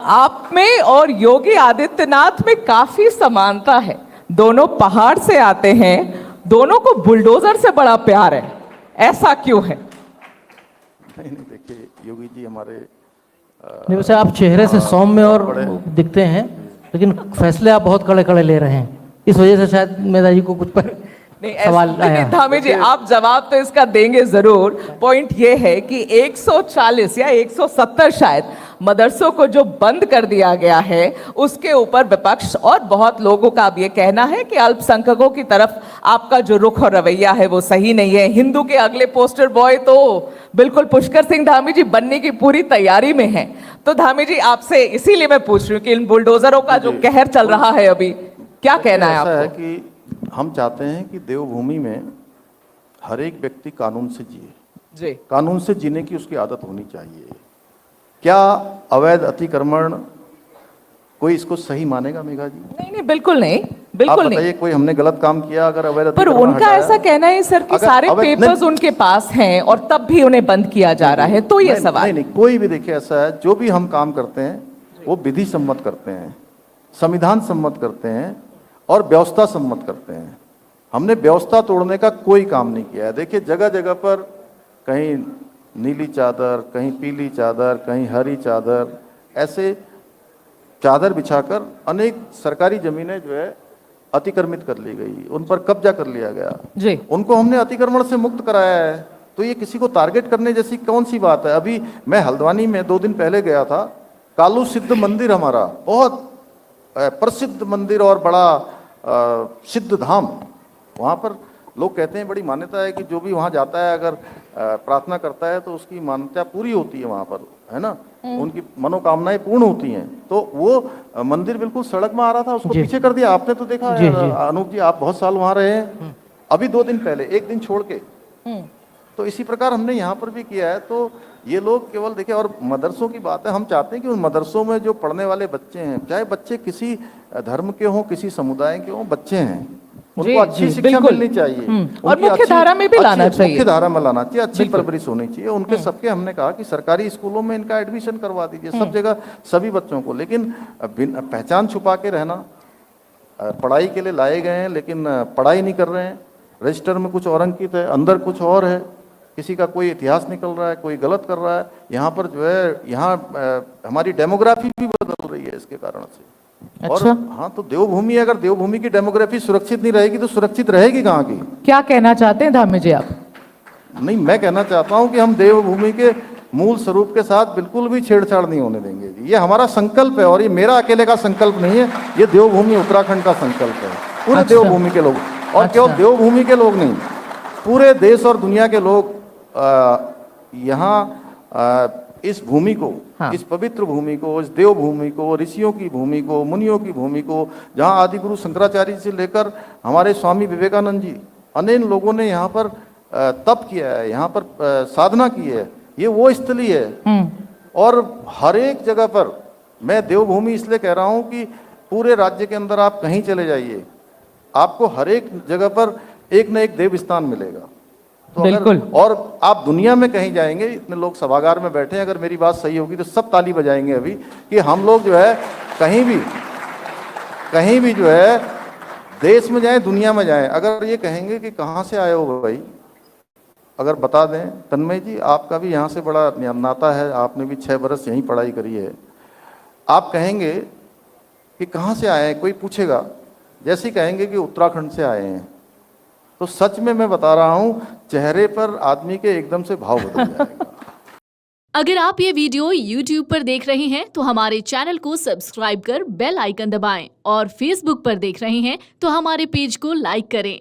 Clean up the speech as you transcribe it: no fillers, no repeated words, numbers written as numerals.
आप में और योगी आदित्यनाथ में काफी समानता है। दोनों पहाड़ से आते हैं, दोनों को बुलडोजर से बड़ा प्यार है, ऐसा क्यों है? नहीं देखिए, योगी जी हमारे नहीं, वैसे आप चेहरे से सौम्य और दिखते हैं, लेकिन फैसले आप बहुत कड़े कड़े ले रहे हैं। इस वजह से शायद मेधा जी को कुछ पर नहीं, सवाल आया। धामी जी आप जवाब तो इसका देंगे जरूर। पॉइंट ये है कि 140 या 170 शायद मदरसों को जो बंद कर दिया गया है, उसके ऊपर विपक्ष और बहुत लोगों का अब ये कहना है कि अल्पसंख्यकों की तरफ आपका जो रुख और रवैया है वो सही नहीं है। हिंदू के अगले पोस्टर बॉय तो बिल्कुल पुष्कर सिंह धामी जी बनने की पूरी तैयारी में है। तो धामी जी आपसे इसीलिए मैं पूछ रही हूँ कि इन बुलडोजरों का जो कहर चल रहा है अभी, क्या कहना है आपको? ऐसा है कि हम चाहते हैं कि देवभूमि में हर एक व्यक्ति कानून से जिए जी। कानून से जीने की उसकी आदत होनी चाहिए। क्या अवैध अतिक्रमण कोई इसको सही मानेगा मेघा जी? नहीं, बिल्कुल नहीं, बिल्कुल आप बताइए, कोई हमने गलत काम किया अगर अवैध पर अतिक्रमण उनका हटाया? ऐसा कहना है सर कि सारे पेपर्स उनके पास हैं और तब भी उन्हें बंद किया जा रहा है, तो ये सवाल नहीं, कोई भी देखिए ऐसा है, जो भी हम काम करते हैं वो विधि सम्मत करते हैं, संविधान सम्मत करते हैं और व्यवस्था सम्मत करते हैं। हमने व्यवस्था तोड़ने का कोई काम नहीं किया है। देखिए जगह जगह पर कहीं नीली चादर, कहीं पीली चादर, कहीं हरी चादर, ऐसे चादर बिछाकर अनेक सरकारी जमीनें जो है अतिक्रमित कर ली गई, उन पर कब्जा कर लिया गया जी। उनको हमने अतिक्रमण से मुक्त कराया है। तो ये किसी को टारगेट करने जैसी कौन सी बात है? अभी मैं हल्द्वानी में 2 दिन पहले गया था। कालू सिद्ध मंदिर हमारा बहुत प्रसिद्ध मंदिर और बड़ा सिद्ध धाम, वहाँ पर लोग कहते हैं, बड़ी मान्यता है कि जो भी वहाँ जाता है अगर प्रार्थना करता है तो उसकी मान्यता पूरी होती है वहाँ पर, है ना, उनकी मनोकामनाएं पूर्ण होती हैं। तो वो मंदिर बिल्कुल सड़क में आ रहा था, उसको पीछे कर दिया। आपने तो देखा है अनूप जी, आप बहुत साल वहाँ रहे हैं। अभी 2 दिन पहले, 1 दिन छोड़ के। तो इसी प्रकार हमने यहाँ पर भी किया है। तो ये लोग केवल देखिए, और मदरसों की बात है, हम चाहते हैं कि उन मदरसों में जो पढ़ने वाले बच्चे हैं, चाहे बच्चे किसी धर्म के हों, किसी समुदाय के हों, बच्चे हैं, उनको अच्छी शिक्षा मिलनी चाहिए और मुख्य धारा में भी लाना चाहिए, मुख्य धारा में लाना चाहिए, अच्छी परवरिश होनी चाहिए उनके सबके। हमने कहा कि सरकारी स्कूलों में इनका एडमिशन करवा दीजिए, सब जगह सभी बच्चों को। लेकिन पहचान छुपा के रहना, पढ़ाई के लिए लाए गए हैं लेकिन पढ़ाई नहीं कर रहे हैं, रजिस्टर में कुछ और अंकित है, अंदर कुछ और है, किसी का कोई इतिहास निकल रहा है, कोई गलत कर रहा है। यहाँ पर जो है, यहाँ हमारी डेमोग्राफी भी बदल रही है इसके कारण से। अच्छा। और हाँ, तो देवभूमि, अगर देवभूमि की डेमोग्राफी सुरक्षित नहीं रहेगी तो सुरक्षित रहेगी कहाँ की? क्या कहना चाहते हैं धामी जी आप? नहीं, मैं कहना चाहता हूँ कि हम देवभूमि के मूल स्वरूप के साथ बिल्कुल भी छेड़छाड़ नहीं होने देंगे। ये हमारा संकल्प है और ये मेरा अकेले का संकल्प नहीं है, ये देवभूमि उत्तराखंड का संकल्प है, पूरे देवभूमि के लोग। और केवल देवभूमि के लोग नहीं, पूरे देश और दुनिया के लोग यहाँ इस भूमि को, इस पवित्र भूमि को, इस देवभूमि को, ऋषियों की भूमि को, मुनियों की भूमि को, जहाँ आदि गुरु शंकराचार्य से लेकर हमारे स्वामी विवेकानंद जी, अनेक लोगों ने यहाँ पर तप किया है, यहाँ पर साधना की है। ये वो स्थली है। और हर एक जगह पर, मैं देवभूमि इसलिए कह रहा हूँ कि पूरे राज्य के अंदर आप कहीं चले जाइए, आपको हर एक जगह पर एक न एक देव स्थान मिलेगा। तो बिल्कुल। और आप दुनिया में कहीं जाएंगे, इतने लोग सभागार में बैठे हैं, अगर मेरी बात सही होगी तो सब ताली बजाएंगे अभी, कि हम लोग जो है कहीं भी जो है देश में जाएं, दुनिया में जाएं, अगर ये कहेंगे कि कहाँ से आए हो भाई, अगर बता दें, तन्मय जी आपका भी यहाँ से बड़ा नाता है, आपने भी 6 बरस यहीं पढ़ाई करी है, आप कहेंगे कि कहाँ से आए हैं, कोई पूछेगा, जैसे ही कहेंगे कि उत्तराखंड से आए हैं, तो सच में मैं बता रहा हूं, चेहरे पर आदमी के एकदम से भाव बदल जाएगा। अगर आप ये वीडियो YouTube पर देख रहे हैं तो हमारे चैनल को सब्सक्राइब कर बेल आइकन दबाएं, और Facebook पर देख रहे हैं तो हमारे पेज को लाइक करें।